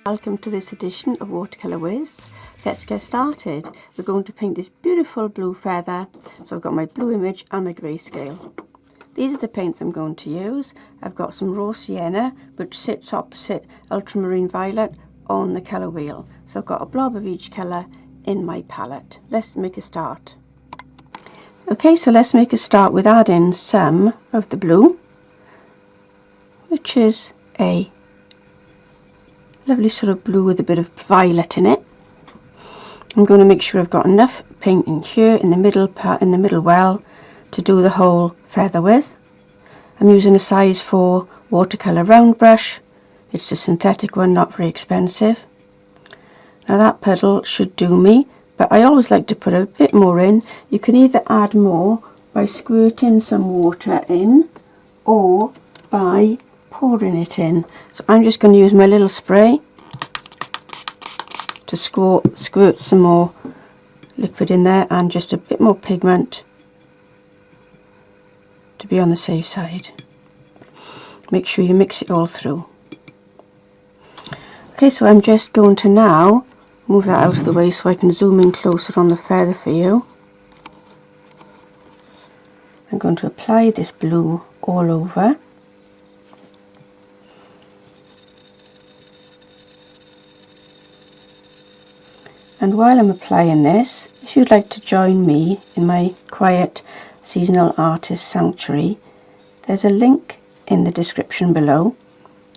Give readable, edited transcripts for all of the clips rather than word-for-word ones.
Welcome to this edition of Watercolour Whizz. Let's get started. We're going to paint this beautiful blue feather. So I've got my blue image and my grayscale. These are the paints I'm going to use. I've got some raw Sienna, which sits opposite Ultramarine Violet on the colour wheel. So I've got a blob of each colour in my palette. Let's make a start. Okay, so let's make a start with adding some of the blue, which is a lovely sort of blue with a bit of violet in it. I'm going to make sure I've got enough paint in here in the middle part, in the middle well, to do the whole feather with. I'm using a size 4 watercolour round brush. It's a synthetic one, not very expensive. Now that puddle should do me, but I always like to put a bit more in. You can either add more by squirting some water in or by pouring it in. So I'm just going to use my little spray to squirt some more liquid in there and just a bit more pigment to be on the safe side. Make sure you mix it all through. Okay, so I'm just going to now move that out of the way so I can zoom in closer on the feather for you. I'm going to apply this blue all over. And while I'm applying this, if you'd like to join me in my quiet seasonal artist sanctuary, there's a link in the description below.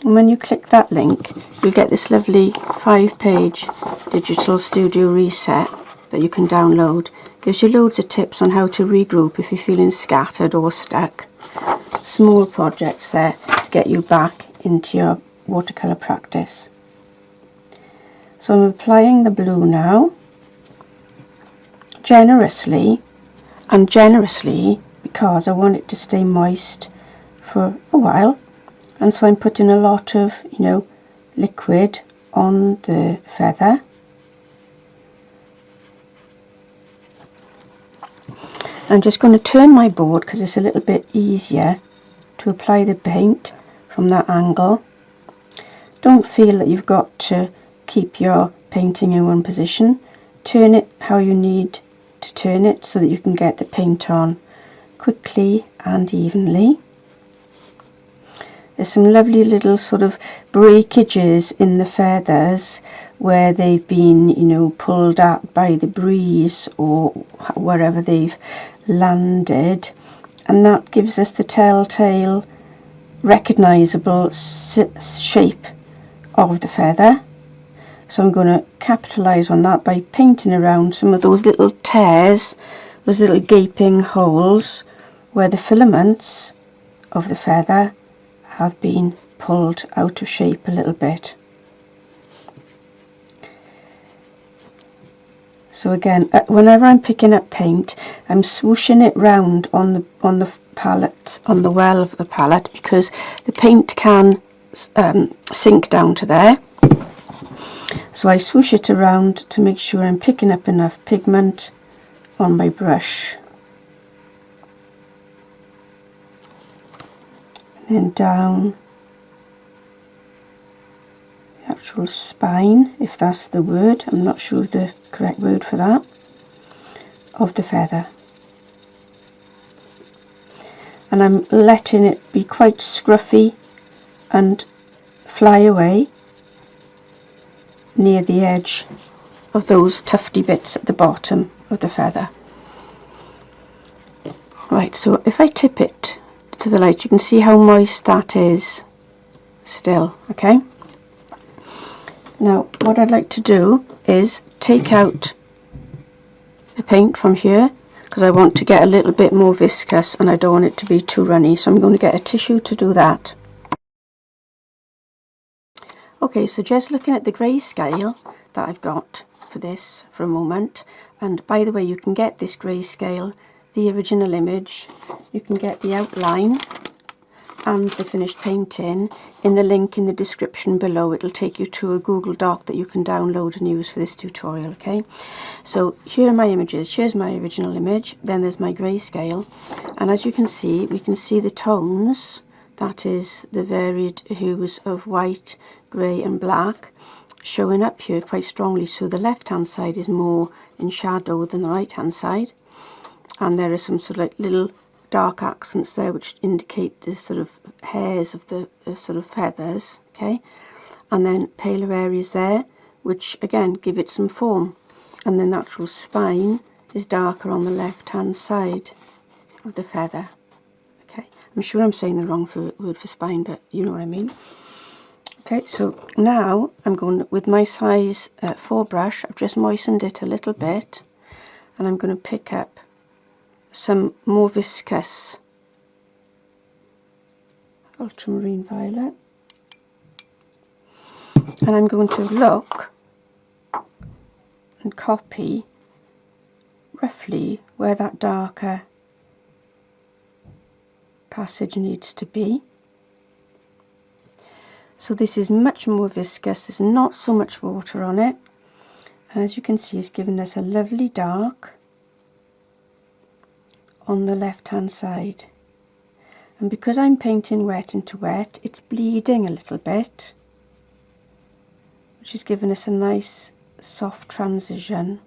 And when you click that link, you'll get this lovely 5-page digital studio reset that you can download. Gives you loads of tips on how to regroup if you're feeling scattered or stuck. Small projects there to get you back into your watercolour practice. So I'm applying the blue now, generously because I want it to stay moist for a while, and so I'm putting a lot of, liquid on the feather. I'm just going to turn my board because it's a little bit easier to apply the paint from that angle. Don't feel that you've got to keep your painting in one position. Turn it how you need to turn it so that you can get the paint on quickly and evenly. There's some lovely little sort of breakages in the feathers where they've been, pulled at by the breeze or wherever they've landed, and that gives us the telltale recognisable shape of the feather. So I'm going to capitalise on that by painting around some of those little tears, those little gaping holes where the filaments of the feather have been pulled out of shape a little bit. So again, whenever I'm picking up paint, I'm swooshing it round on the palette, on the well of the palette, because the paint can sink down to there. So I swoosh it around to make sure I'm picking up enough pigment on my brush. And then down the actual spine, if that's the word, I'm not sure of the correct word for that, of the feather. And I'm letting it be quite scruffy and fly away near the edge of those tufty bits at the bottom of the feather. Right, so if I tip it to the light, you can see how moist that is still, okay? Now, what I'd like to do is take out the paint from here, because I want to get a little bit more viscous and I don't want it to be too runny, so I'm going to get a tissue to do that. Okay, so just looking at the grayscale that I've got for this for a moment, and by the way, you can get this grayscale, the original image, you can get the outline and the finished painting in the link in the description below. It'll take you to a Google Doc that you can download and use for this tutorial, okay? So here are my images. Here's my original image, then there's my grayscale, and as you can see, we can see the tones, that is the varied hues of white, grey and black, showing up here quite strongly, so the left hand side is more in shadow than the right hand side, and there are some sort of like little dark accents there which indicate the sort of hairs of the sort of feathers, okay, and then paler areas there which again give it some form, and the natural spine is darker on the left hand side of the feather. Okay, I'm sure I'm saying the wrong word for spine, but you know what I mean. Okay, so now I'm going with my size 4 brush. I've just moistened it a little bit, and I'm going to pick up some more viscous Ultramarine Violet, and I'm going to look and copy roughly where that darker passage needs to be. So this is much more viscous, there's not so much water on it, and as you can see it's given us a lovely dark on the left hand side. And because I'm painting wet into wet, it's bleeding a little bit, which has given us a nice soft transition.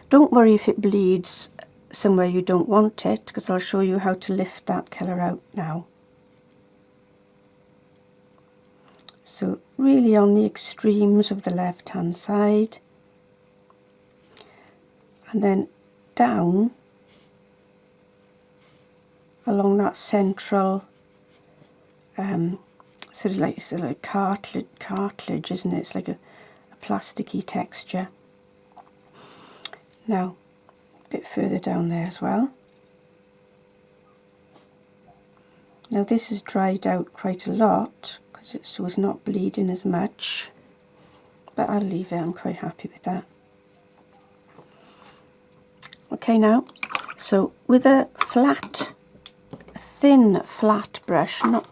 Don't worry if it bleeds somewhere you don't want it, because I'll show you how to lift that colour out now. So really on the extremes of the left hand side, and then down along that central sort of like cartilage, isn't it? It's like a plasticky texture. Now a bit further down there as well. Now this has dried out quite a lot because it was not bleeding as much, but I'll leave it, I'm quite happy with that. Okay, now, so with a thin flat brush, not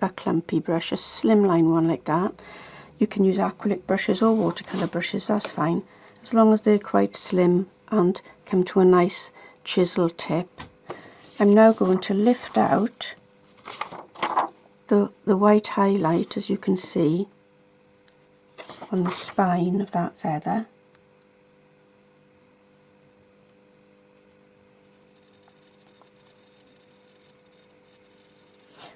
a clumpy brush, a slimline one like that, you can use acrylic brushes or watercolour brushes, that's fine, as long as they're quite slim and come to a nice chisel tip. I'm now going to lift out the white highlight, as you can see, on the spine of that feather.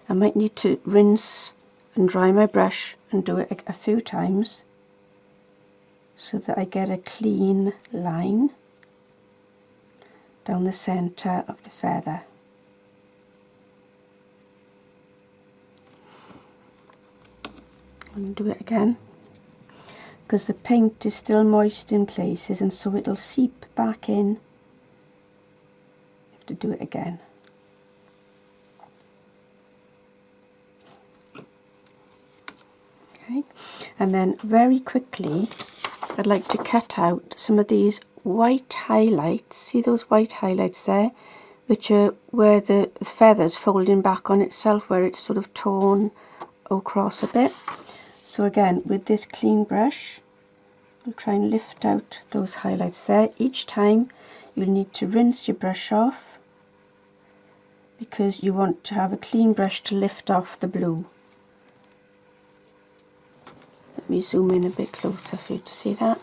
I might need to rinse and dry my brush and do it a few times so that I get a clean line down the centre of the feather. And do it again because the paint is still moist in places, and so it'll seep back in. You have to do it again. Okay, and then very quickly I'd like to cut out some of these white highlights. See those white highlights there, which are where the feather's folding back on itself, where it's sort of torn across a bit. So again, with this clean brush, I'll try and lift out those highlights there. Each time you'll need to rinse your brush off because you want to have a clean brush to lift off the blue. Let me zoom in a bit closer for you to see that.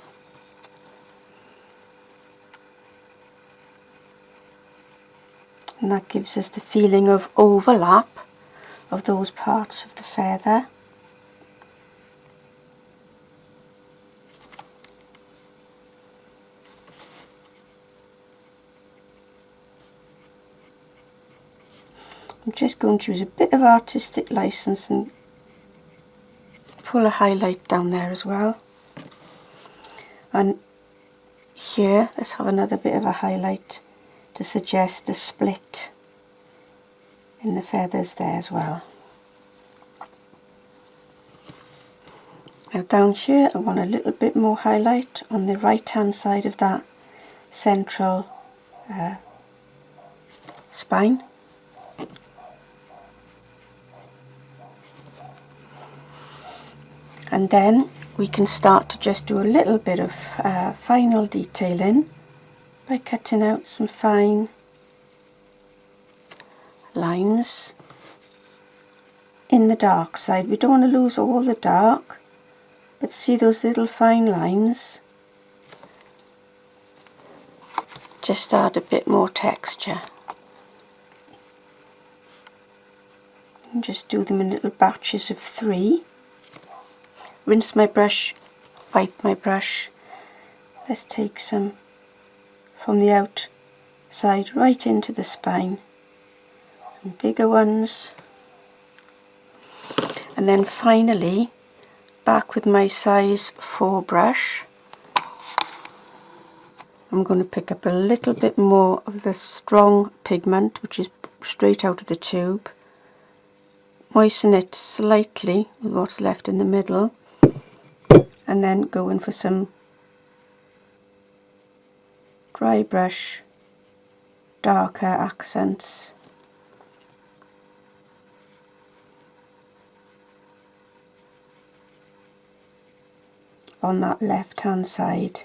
And that gives us the feeling of overlap of those parts of the feather. I'm just going to use a bit of artistic license and pull a highlight down there as well. And here, let's have another bit of a highlight to suggest a split in the feathers there as well. Now down here I want a little bit more highlight on the right hand side of that central spine. And then we can start to just do a little bit of final detailing by cutting out some fine lines in the dark side. We don't want to lose all the dark, but see those little fine lines? Just add a bit more texture. And just do them in little batches of 3. Rinse my brush, wipe my brush. Let's take some from the outside right into the spine. Some bigger ones. And then finally, back with my size 4 brush, I'm going to pick up a little bit more of the strong pigment, which is straight out of the tube. Moisten it slightly with what's left in the middle, and then go in for some dry brush, darker accents. On that left hand side.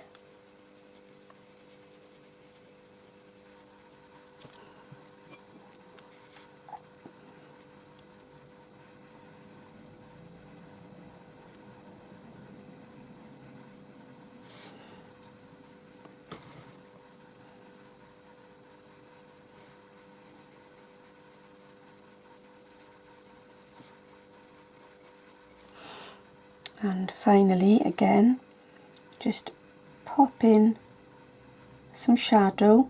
And finally, again, just pop in some shadow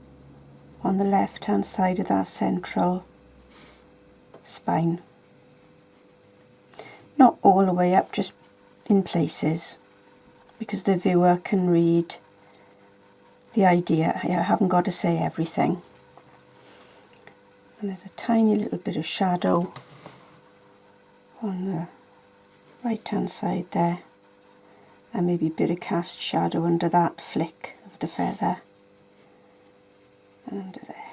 on the left hand side of that central spine. Not all the way up, just in places, because the viewer can read the idea. I haven't got to say everything. And there's a tiny little bit of shadow on the right hand side there, and maybe a bit of cast shadow under that flick of the feather, and under there.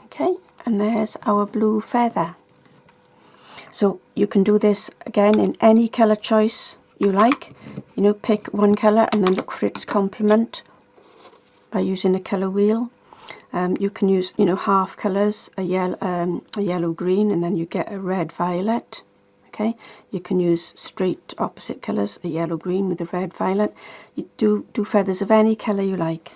Okay, and there's our blue feather. So you can do this again in any colour choice you like. You know, pick one colour and then look for its complement by using a colour wheel. You can use, you know, half colours, a yellow green, and then you get a red violet. Okay, you can use straight opposite colours, a yellow green with a red violet. You do feathers of any colour you like.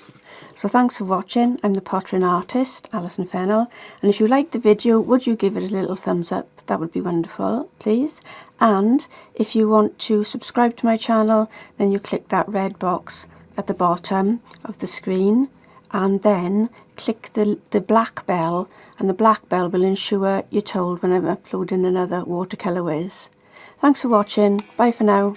So thanks for watching. I'm the pottering artist, Alison Fennell, and if you liked the video, would you give it a little thumbs up? That would be wonderful, please. And if you want to subscribe to my channel, then you click that red box at the bottom of the screen, and then click the black bell, and the black bell will ensure you're told when I'm uploading another Watercolour Whizz. Thanks for watching. Bye for now.